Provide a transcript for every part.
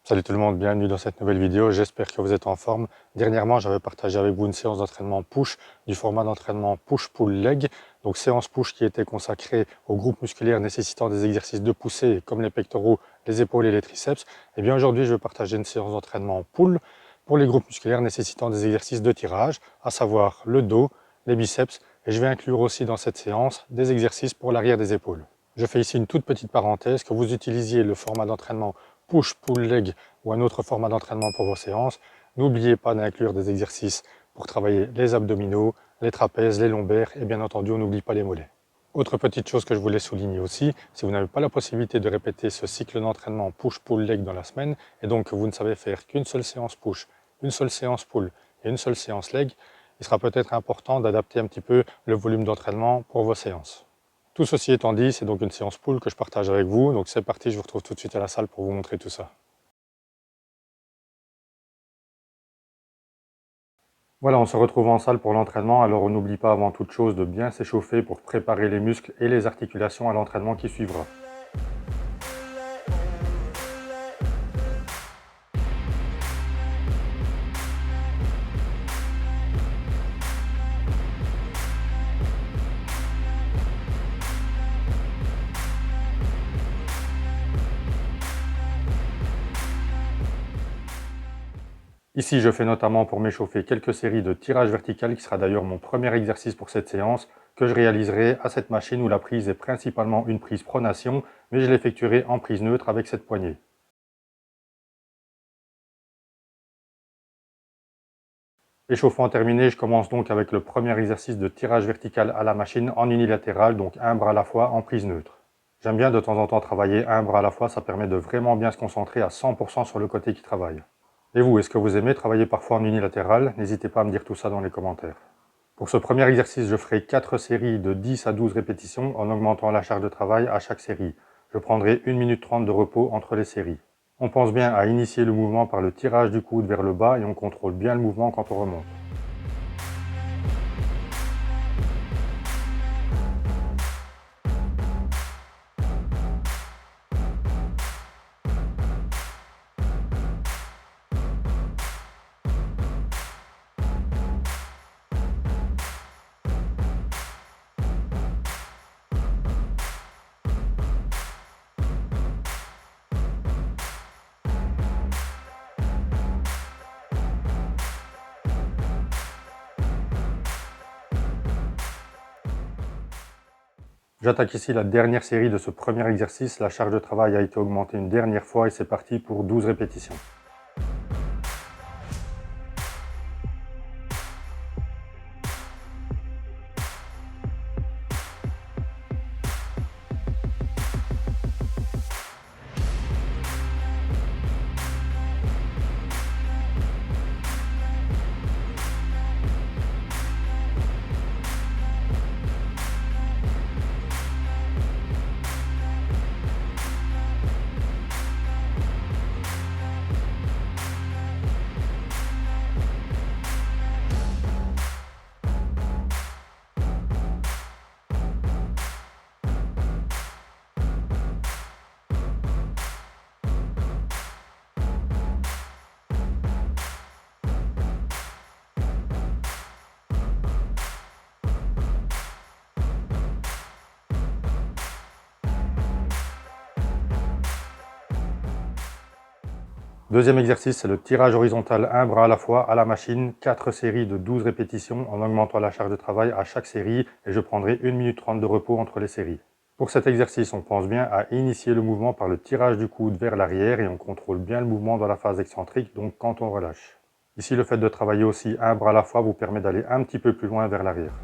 Salut tout le monde, bienvenue dans cette nouvelle vidéo, j'espère que vous êtes en forme. Dernièrement, j'avais partagé avec vous une séance d'entraînement push du format d'entraînement push-pull-leg. Donc séance push qui était consacrée aux groupes musculaires nécessitant des exercices de poussée comme les pectoraux, les épaules et les triceps. Et bien aujourd'hui, je vais partager une séance d'entraînement pull pour les groupes musculaires nécessitant des exercices de tirage, à savoir le dos, les biceps. Et je vais inclure aussi dans cette séance des exercices pour l'arrière des épaules. Je fais ici une toute petite parenthèse, que vous utilisiez le format d'entraînement push-pull-leg ou un autre format d'entraînement pour vos séances. N'oubliez pas d'inclure des exercices pour travailler les abdominaux, les trapèzes, les lombaires et bien entendu, on n'oublie pas les mollets. Autre petite chose que je voulais souligner aussi, si vous n'avez pas la possibilité de répéter ce cycle d'entraînement push-pull-leg dans la semaine et donc que vous ne savez faire qu'une seule séance push, une seule séance pull et une seule séance leg, il sera peut-être important d'adapter un petit peu le volume d'entraînement pour vos séances. Tout ceci étant dit, c'est donc une séance pull que je partage avec vous. Donc c'est parti, je vous retrouve tout de suite à la salle pour vous montrer tout ça. Voilà, on se retrouve en salle pour l'entraînement. Alors on n'oublie pas avant toute chose de bien s'échauffer pour préparer les muscles et les articulations à l'entraînement qui suivra. Ici, je fais notamment pour m'échauffer quelques séries de tirage vertical, qui sera d'ailleurs mon premier exercice pour cette séance, que je réaliserai à cette machine où la prise est principalement une prise pronation, mais je l'effectuerai en prise neutre avec cette poignée. Échauffement terminé, je commence donc avec le premier exercice de tirage vertical à la machine en unilatéral, donc un bras à la fois en prise neutre. J'aime bien de temps en temps travailler un bras à la fois, ça permet de vraiment bien se concentrer à 100% sur le côté qui travaille. Et vous, est-ce que vous aimez travailler parfois en unilatéral? N'hésitez pas à me dire tout ça dans les commentaires. Pour ce premier exercice, je ferai 4 séries de 10 à 12 répétitions en augmentant la charge de travail à chaque série. Je prendrai 1 minute 30 de repos entre les séries. On pense bien à initier le mouvement par le tirage du coude vers le bas et on contrôle bien le mouvement quand on remonte. J'attaque ici la dernière série de ce premier exercice. La charge de travail a été augmentée une dernière fois et c'est parti pour 12 répétitions. Deuxième exercice, c'est le tirage horizontal un bras à la fois à la machine, 4 séries de 12 répétitions en augmentant la charge de travail à chaque série et je prendrai 1 minute 30 de repos entre les séries. Pour cet exercice, on pense bien à initier le mouvement par le tirage du coude vers l'arrière et on contrôle bien le mouvement dans la phase excentrique, donc quand on relâche. Ici, le fait de travailler aussi un bras à la fois vous permet d'aller un petit peu plus loin vers l'arrière.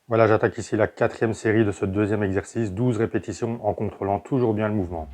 Voilà, j'attaque ici la 4e série de ce deuxième exercice, 12 répétitions en contrôlant toujours bien le mouvement.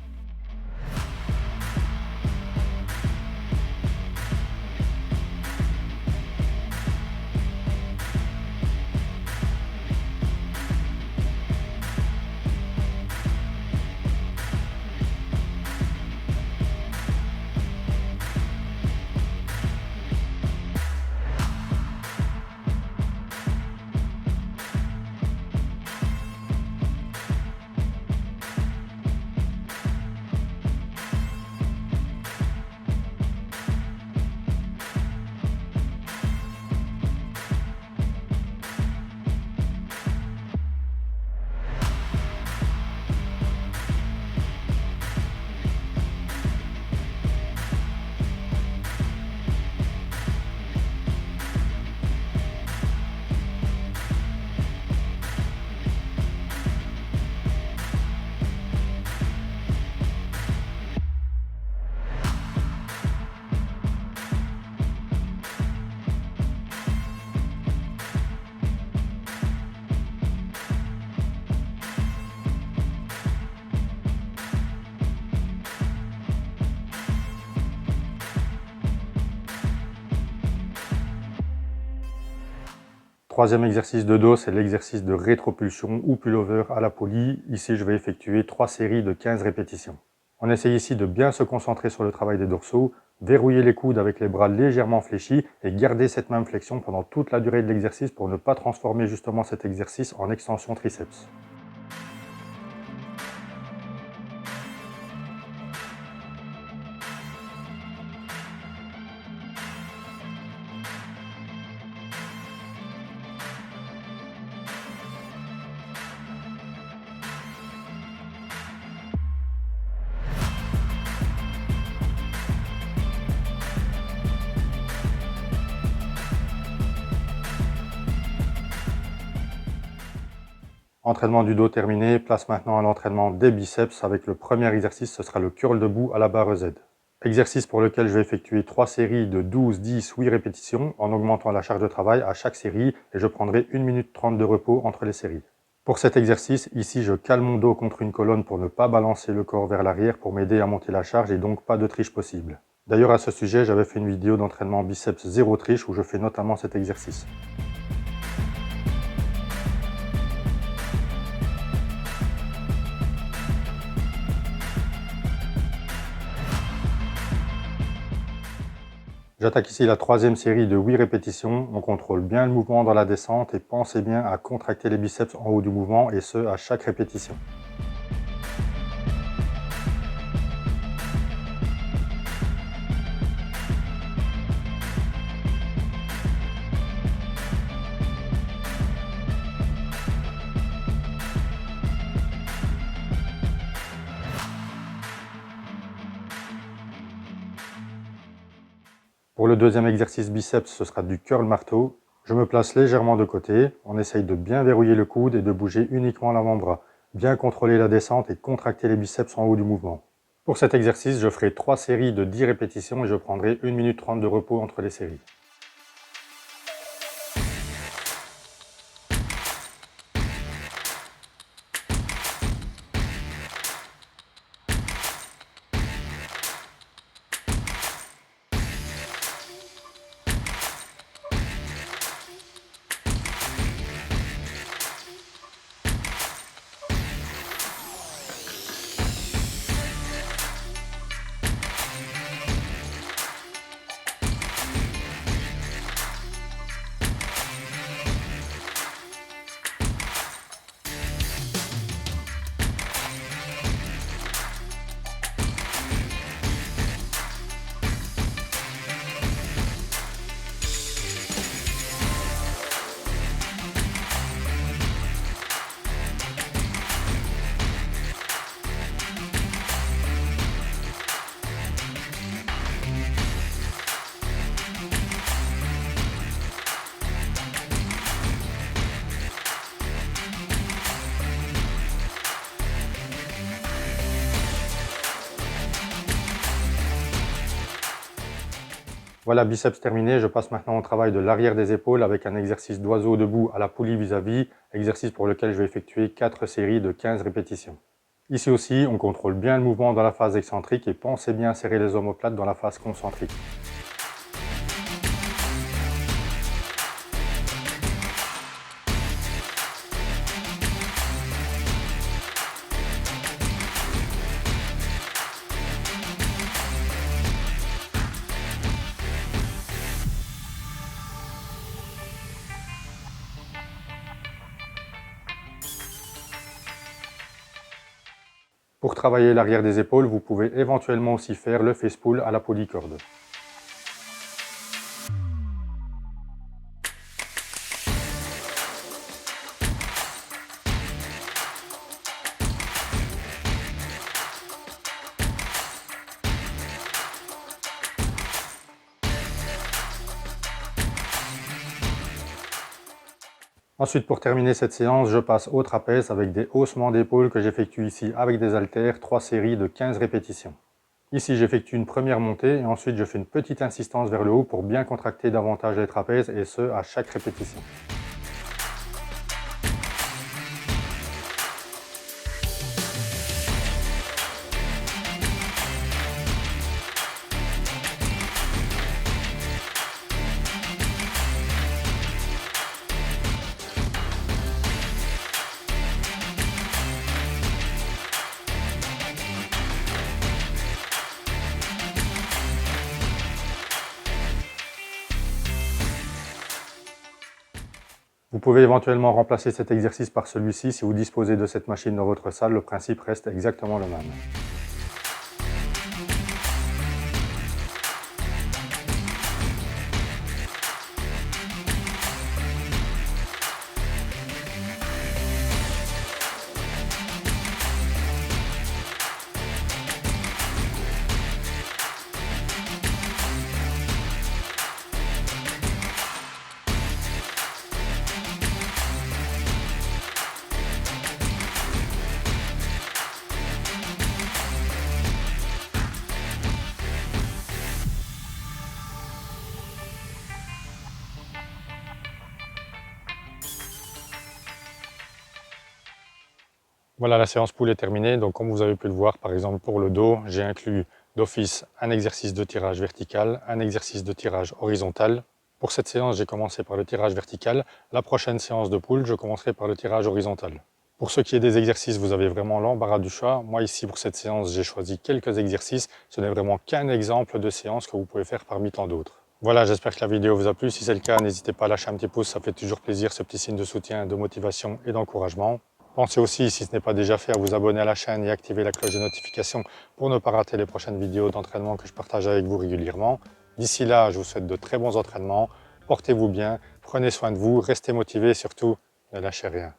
Troisième exercice de dos, c'est l'exercice de rétropulsion ou pullover à la poulie. Ici, je vais effectuer 3 séries de 15 répétitions. On essaye ici de bien se concentrer sur le travail des dorsaux, verrouiller les coudes avec les bras légèrement fléchis et garder cette même flexion pendant toute la durée de l'exercice pour ne pas transformer justement cet exercice en extension triceps. Entraînement du dos terminé, place maintenant à l'entraînement des biceps avec le premier exercice, ce sera le curl debout à la barre Z. Exercice pour lequel je vais effectuer 3 séries de 12, 10, 8 répétitions en augmentant la charge de travail à chaque série et je prendrai 1 minute 30 de repos entre les séries. Pour cet exercice, ici je cale mon dos contre une colonne pour ne pas balancer le corps vers l'arrière pour m'aider à monter la charge et donc pas de triche possible. D'ailleurs à ce sujet, j'avais fait une vidéo d'entraînement biceps zéro triche où je fais notamment cet exercice. J'attaque ici la 3e série de 8 répétitions. On contrôle bien le mouvement dans la descente et pensez bien à contracter les biceps en haut du mouvement et ce à chaque répétition. Pour le deuxième exercice biceps, ce sera du curl marteau. Je me place légèrement de côté, on essaye de bien verrouiller le coude et de bouger uniquement l'avant-bras. Bien contrôler la descente et contracter les biceps en haut du mouvement. Pour cet exercice, je ferai 3 séries de 10 répétitions et je prendrai 1 minute 30 de repos entre les séries. Voilà, biceps terminé, je passe maintenant au travail de l'arrière des épaules avec un exercice d'oiseau debout à la poulie vis-à-vis, exercice pour lequel je vais effectuer 4 séries de 15 répétitions. Ici aussi, on contrôle bien le mouvement dans la phase excentrique et pensez bien serrer les omoplates dans la phase concentrique. Pour travailler l'arrière des épaules, vous pouvez éventuellement aussi faire le face pull à la polycorde. Ensuite, pour terminer cette séance, je passe au trapèze avec des haussements d'épaule que j'effectue ici avec des haltères, 3 séries de 15 répétitions. Ici, j'effectue une première montée et ensuite je fais une petite insistance vers le haut pour bien contracter davantage les trapèzes et ce, à chaque répétition. Vous pouvez éventuellement remplacer cet exercice par celui-ci si vous disposez de cette machine dans votre salle, le principe reste exactement le même. Voilà, la séance pull est terminée. Donc comme vous avez pu le voir, par exemple pour le dos, j'ai inclus d'office un exercice de tirage vertical, un exercice de tirage horizontal. Pour cette séance, j'ai commencé par le tirage vertical. La prochaine séance de pull, je commencerai par le tirage horizontal. Pour ce qui est des exercices, vous avez vraiment l'embarras du choix. Moi ici, pour cette séance, j'ai choisi quelques exercices. Ce n'est vraiment qu'un exemple de séance que vous pouvez faire parmi tant d'autres. Voilà, j'espère que la vidéo vous a plu. Si c'est le cas, n'hésitez pas à lâcher un petit pouce, ça fait toujours plaisir, ce petit signe de soutien, de motivation et d'encouragement. Pensez aussi, si ce n'est pas déjà fait, à vous abonner à la chaîne et activer la cloche de notification pour ne pas rater les prochaines vidéos d'entraînement que je partage avec vous régulièrement. D'ici là, je vous souhaite de très bons entraînements. Portez-vous bien, prenez soin de vous, restez motivés et surtout, ne lâchez rien.